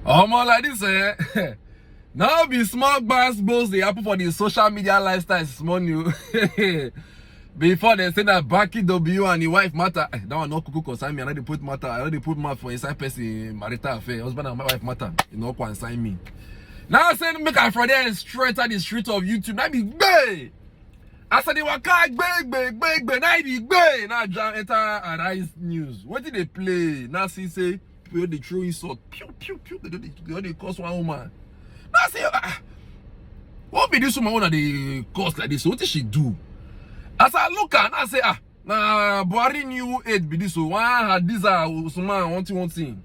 Like this, now be small bars both they happen for the social media lifestyle small new. Before they say that Baki W and the wife matter. That one not cuckoo consign me. I already put matter. I already put matter for inside person marital affair. Husband and my wife matter. You know, consign me. Now I say make a Friday and straight at the street of YouTube. Now be gay. I said they were big. Now be gay. Now enter Arise News. What did they play? Now see say they throw insult. Pew. They cost one woman. Now say what be this woman that they cost like this? What did she do? As I look at, I say, nah, Buhari new aide be this. So one had this one thing.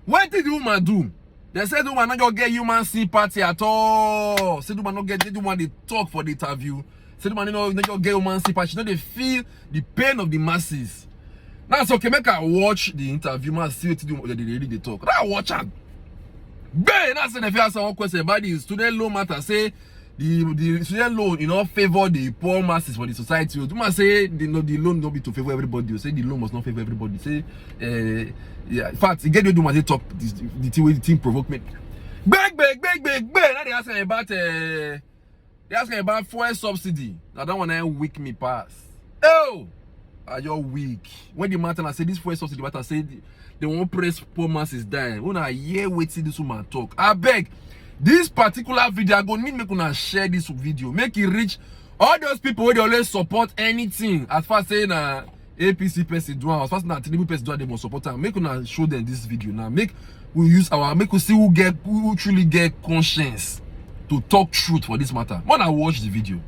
What did the woman do? They said the woman not gonna get human sympathy at all. Said the woman not get the woman they talk for the interview. Said the woman not gonna get human sympathy. They feel the pain of the masses. Now so okay, make I watch the interview, man, see what they talk. Now watch it. Then I said if you ask one question about the student loan matter, say the student loan, favor the poor masses for the society. You must say the loan don't be to favor everybody. You say the loan must not favor everybody. Say yeah, in fact, you get you do must talk the thing provoke me. Big. Now they asking about fuel subsidy. Now that one ain't weak me pass. Oh, are you weak? When the matter I say this fuel subsidy matter say they won't press poor masses dying. When I hear waiting this woman talk, I beg. This particular video, I go need make una share this video. Make it reach all those people who they always support anything. As far as saying APC person do, as far as Tinubu person do, they must support them. Make una show them this video now. Make we see who truly get conscience to talk truth for this matter. When I watch the video.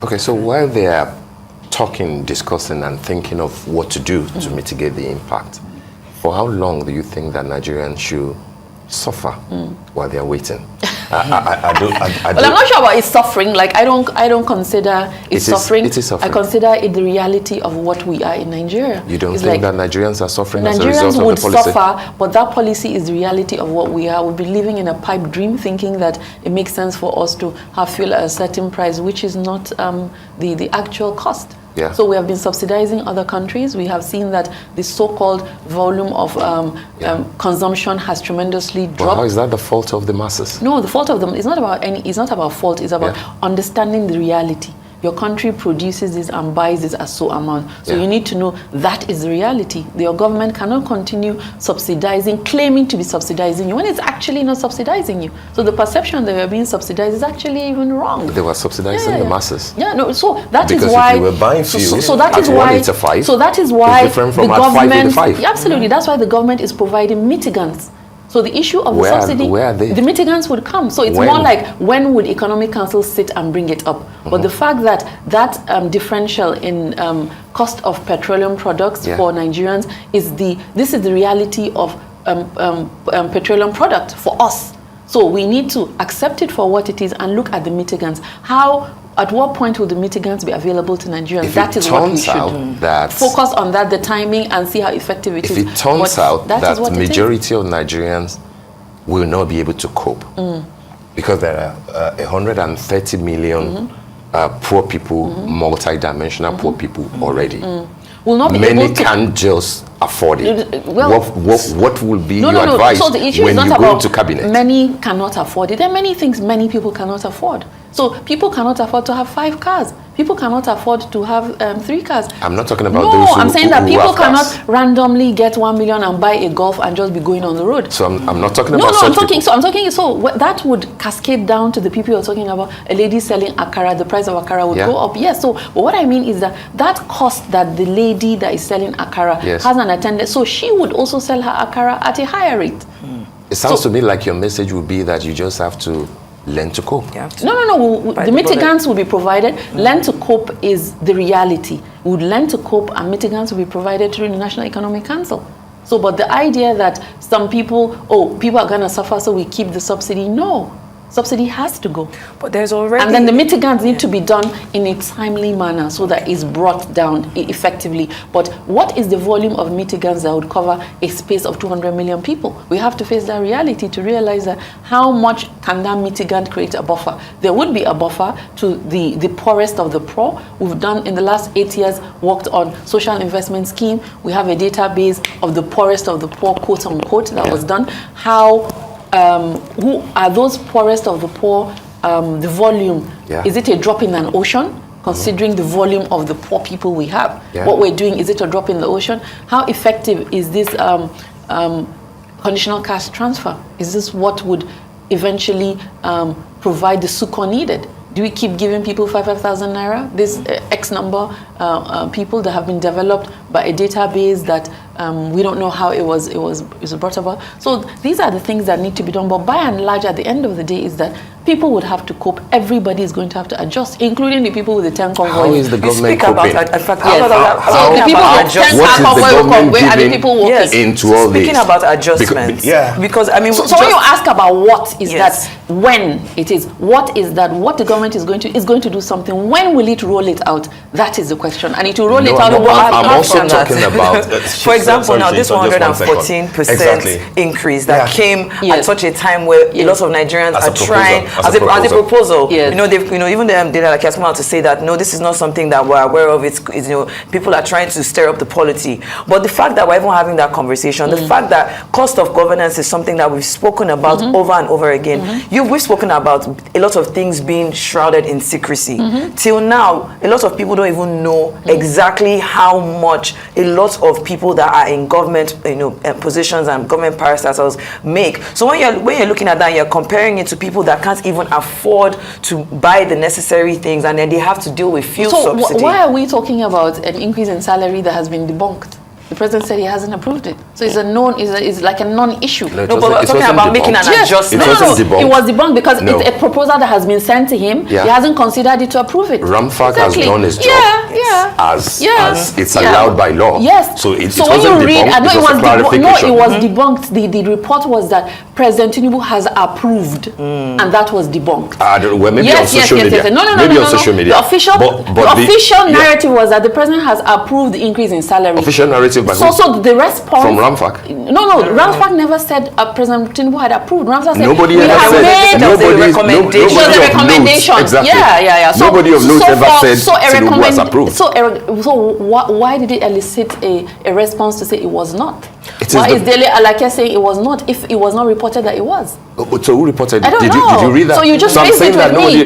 Okay, so while they are talking, discussing, and thinking of what to do to mitigate the impact, for how long do you think that Nigerians should suffer while they are waiting? Well, I'm not sure about it's suffering. Like I don't consider it suffering. It is suffering. I consider it the reality of what we are in Nigeria. You don't think that Nigerians are suffering Nigerians as a result of the policy? would suffer, but that policy is the reality of what we are. We'll be living in a pipe dream, thinking that it makes sense for us to have fuel at a certain price, which is not the actual cost. Yeah. So we have been subsidizing other countries. We have seen that the so-called volume of consumption has tremendously dropped. Well, how is that the fault of the masses? No, the fault of them is not about it's not about fault. It's about understanding the reality. Your country produces this and buys this at so amount. So you need to know that is the reality. Your government cannot continue subsidizing, claiming to be subsidizing you when it's actually not subsidizing you. So the perception that you're being subsidized is actually even wrong. They were subsidizing the masses. Yeah, no. So that because is why if you were buying fuel, so that is why. So that is why different from the at government. 585. Absolutely, that's why the government is providing mitigants. So the issue of the subsidy, where are they? The mitigants would come. So it's more like when would Economic Council sit and bring it up? But the fact that differential in cost of petroleum products for Nigerians is this is the reality of petroleum product for us. So we need to accept it for what it is and look at the mitigants. At what point will the mitigants be available to Nigerians? That is what we should do. Focus on that, the timing, and see how effective it is. If it turns out that the majority of Nigerians will not be able to cope, because there are 130 million poor people, multi-dimensional poor people already. Will not be Many can't just afford it. Well, what will be your advice so the issue when is not you go about into cabinet? Many cannot afford it. There are many things many people cannot afford. So people cannot afford to have 5 cars. People cannot afford to have 3 cars. I'm not talking about those who I'm saying that people cannot cars. randomly get 1 million and buy a Golf and just be going on the road. So I'm not talking about such people. So that would cascade down to the people you're talking about. A lady selling akara, the price of akara would go up. Yes. So but what I mean is that cost that the lady that is selling akara has an attendant, so she would also sell her akara at a higher rate. It sounds to me like your message would be that you just have to learn to cope. No. The mitigants will be provided. Learn to cope is the reality. We would learn to cope and mitigants will be provided through the National Economic Council. So, but the idea that some people, people are going to suffer, so we keep the subsidy, no. subsidy has to go. But there's already... And then the mitigants need to be done in a timely manner so that it's brought down effectively. But what is the volume of mitigants that would cover a space of 200 million people? We have to face that reality to realize that how much can that mitigant create a buffer? There would be a buffer to the poorest of the poor. We've done, in the last 8 years, worked on social investment scheme. We have a database of the poorest of the poor, quote unquote, that was done. How... who are those poorest of the poor, the volume, is it a drop in an ocean, considering the volume of the poor people we have? What we're doing, is it a drop in the ocean? How effective is this conditional cash transfer? Is this what would eventually provide the succor needed? Do we keep giving people 5,000 naira? This X number people that have been developed by a database that we don't know how it was brought about. So these are the things that need to be done. But by and large, at the end of the day, is that people would have to cope. Everybody is going to have to adjust, including the people with the 10 convoys. How is the government coping? So the people with 10 convoys, where are the people working? Into all this? Speaking about adjustments. Because I mean... So when you ask about what is that, when it is, what is that, what the government is going to do something, when will it roll it out? That is the question. And it will roll it out. I'm also talking about... For example, now this 114% increase that came at such a time where a lot of Nigerians are trying... As a proposal, you know, even the data like has come out to say that no, this is not something that we're aware of. It's people are trying to stir up the polity. But the fact that we're even having that conversation, the fact that cost of governance is something that we've spoken about over and over again. We've spoken about a lot of things being shrouded in secrecy. Till now, a lot of people don't even know exactly how much a lot of people that are in government, positions and government parastatals make. So when you're looking at that, you're comparing it to people that can't even afford to buy the necessary things, and then they have to deal with fuel subsidy. So why are we talking about an increase in salary that has been debunked? The president said he hasn't approved it. So it's like a non-issue. No, but we're talking about making an adjustment. It was debunked because it's a proposal that has been sent to him. He hasn't considered it to approve it. Ramfak has done his job as it's allowed by law. Yes. So it when wasn't you read, debunked. it was debunked. The report was that President Tinubu has approved, and that was debunked. Well, maybe on social media. No. On social media. The official narrative was that the president has approved the increase in salary. Official narrative by who? So the response from Ramfak. No. Ramfak never said President Tinubu had approved. Ramfak said nobody ever said. Nobody of recommendation. Exactly. Yeah. So, nobody of note ever said Tinubu has approved. So why did it elicit a response to say it was not? Why is Dele Alake saying it was not if it was not reported that it was? So who reported it? I don't know. Did you read that? So you just I'm saying that nobody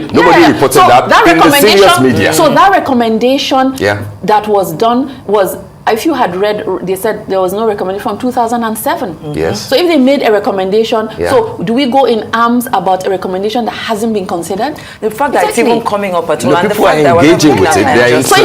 reported that in the serious media. So that recommendation that was done was, if you had read, they said there was no recommendation from 2007. Yes. So if they made a recommendation, so do we go in arms about a recommendation that hasn't been considered? The fact that it's even coming up at all, and the people fact are engaging with it. So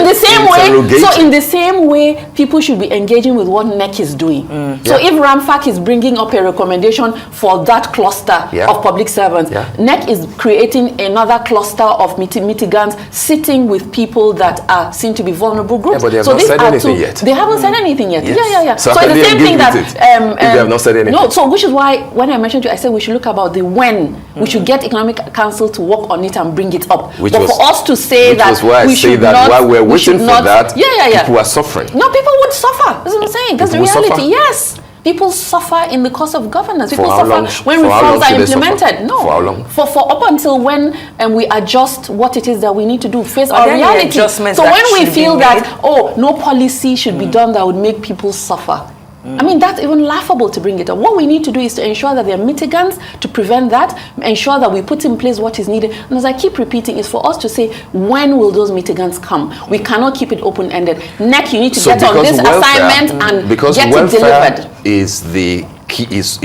in the same way, people should be engaging with what NEC is doing. So if Ramfak is bringing up a recommendation for that cluster of public servants, NEC is creating another cluster of mitigants, sitting with people that are seen to be vulnerable groups. But they have not said anything yet. They haven't said anything yet. Yes. So it's the same thing that if they have not said anything. No, so which is why when I mentioned to you, I said we should look about the when. We should get Economic Council to work on it and bring it up. For us to say that we should not, while we're waiting for that, people are suffering. No, people would suffer. That's what I'm saying. That's the reality. Yes. People suffer in the course of governance. People suffer when reforms are implemented. No. For how long? For up until when we adjust what it is that we need to do, face our reality. So when we feel that, no policy should be done that would make people suffer. I mean, that's even laughable to bring it up. What we need to do is to ensure that there are mitigants to prevent that, ensure that we put in place what is needed. And as I keep repeating, it's for us to say, when will those mitigants come? We cannot keep it open-ended. NEC, you need to get on this assignment and get it delivered. Is the key, is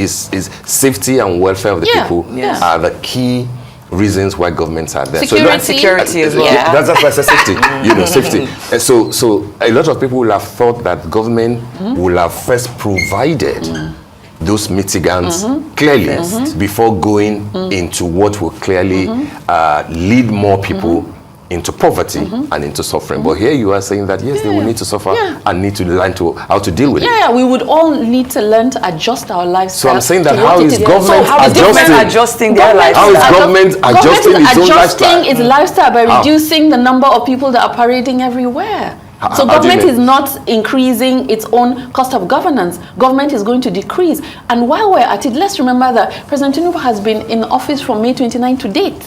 safety and welfare of the people are the key reasons why governments are there. Security as well. That's why I said safety. Safety. And so a lot of people will have thought that government will have first provided those mitigants clearly before going into what will clearly lead more people into poverty and into suffering. But here you are saying that, yes, they will need to suffer and need to learn how to deal with it. Yeah, we would all need to learn to adjust our lifestyle. So I'm saying that how is government adjusting their lifestyle? How is government adjusting its own lifestyle? Its lifestyle by reducing the number of people that are parading everywhere. So government is not increasing its own cost of governance. Government is going to decrease. And while we're at it, let's remember that President Tinubu has been in office from May 29 to date.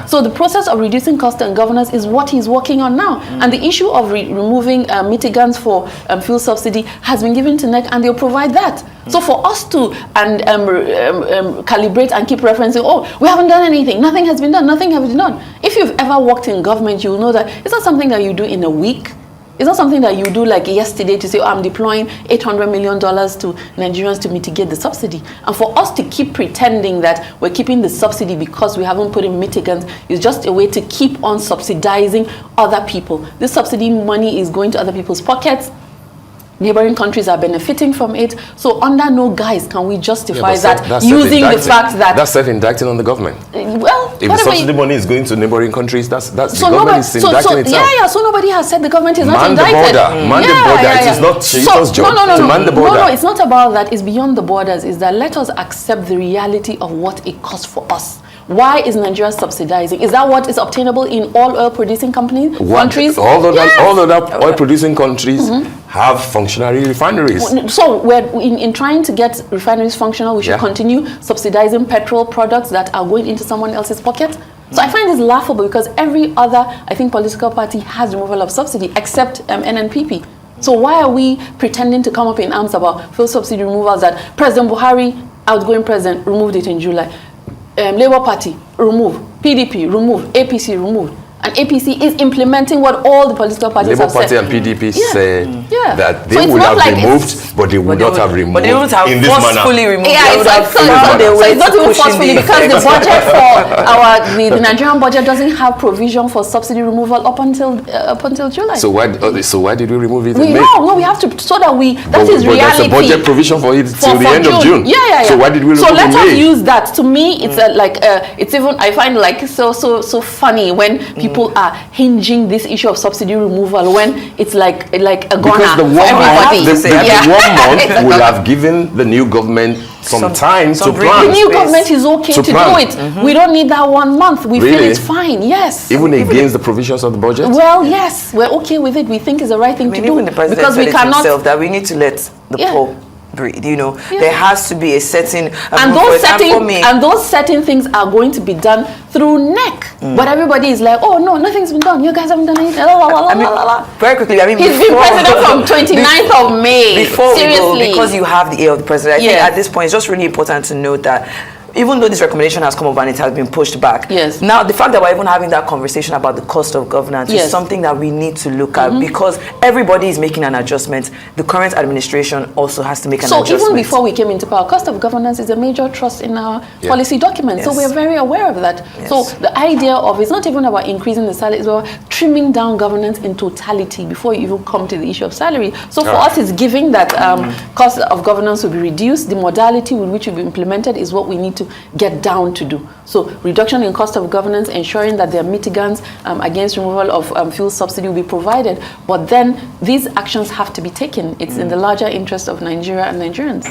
So the process of reducing cost and governance is what he's working on now. And the issue of removing mitigants for fuel subsidy has been given to NEC, and they'll provide that. So for us to calibrate and keep referencing, oh, we haven't done anything, nothing has been done, nothing has been done. If you've ever worked in government, you'll know that it's not something that you do in a week. It's not something that you do like yesterday to say, oh, I'm deploying $800 million to Nigerians to mitigate the subsidy. And for us to keep pretending that we're keeping the subsidy because we haven't put in mitigants is just a way to keep on subsidizing other people. This subsidy money is going to other people's pockets. Neighboring countries are benefiting from it. So under no guise can we justify that using the fact that... That's self-indicting on the government. Well, if the subsidy money is going to neighboring countries, that's the government is indicting itself. So nobody has said the government is not indicted. Man the border. It is not Shaitan's job to man the border. No, it's not about that. It's beyond the borders. It's that let us accept the reality of what it costs for us. Why is Nigeria subsidizing? Is that what is obtainable in all oil-producing countries? All other oil-producing countries have functionary refineries. So we're in trying to get refineries functional, we should continue subsidizing petrol products that are going into someone else's pocket. So I find this laughable because every other, I think, political party has removal of subsidy except NNPP. So why are we pretending to come up in arms about fuel subsidy removals that President Buhari, outgoing president, removed it in July? Labour Party, remove. PDP, remove. APC, remove. And APC is implementing what all the political parties have said. Labour Party and PDP said that they would have removed, but they would not have removed. But they would have forcefully removed. Yeah, so it's not even forcefully because the budget for the Nigerian budget doesn't have provision for subsidy removal up until July. So why did we remove it? No, we have to so that that is reality. But there's a budget provision for it till the end of June. Yeah. So why did we remove it? So let us use that. To me, it's it's even I find like so funny when people are hinging this issue of subsidy removal when it's like a goner for everybody. The 1 month will have given the new government some time to plan. The new government is okay to do it. We don't need that 1 month. We feel it's fine. Yes. Even against the provisions of the budget? Well, yes. We're okay with it. We think it's the right thing to do. Even the president because we cannot himself that we need to let the poor breathe. There has to be a certain and those certain things are going to be done through NEC. But everybody is like, oh no, nothing's been done. You guys haven't done anything. Very quickly, he's been president from 29th of May. Seriously, because you have the ear of the president. I think at this point it's just really important to note that even though this recommendation has come up and it has been pushed back, now the fact that we're even having that conversation about the cost of governance is something that we need to look at because everybody is making an adjustment. The current administration also has to make an adjustment. So even before we came into power, cost of governance is a major trust in our policy document. So we're very aware of that. So the idea of it's not even about increasing the salary, it's about trimming down governance in totality before you even come to the issue of salary. So for us, it's giving that cost of governance will be reduced. The modality with which it will be implemented is what we need to get down to do. So reduction in cost of governance, ensuring that there are mitigants against removal of fuel subsidy will be provided. But then these actions have to be taken. It's in the larger interest of Nigeria and Nigerians.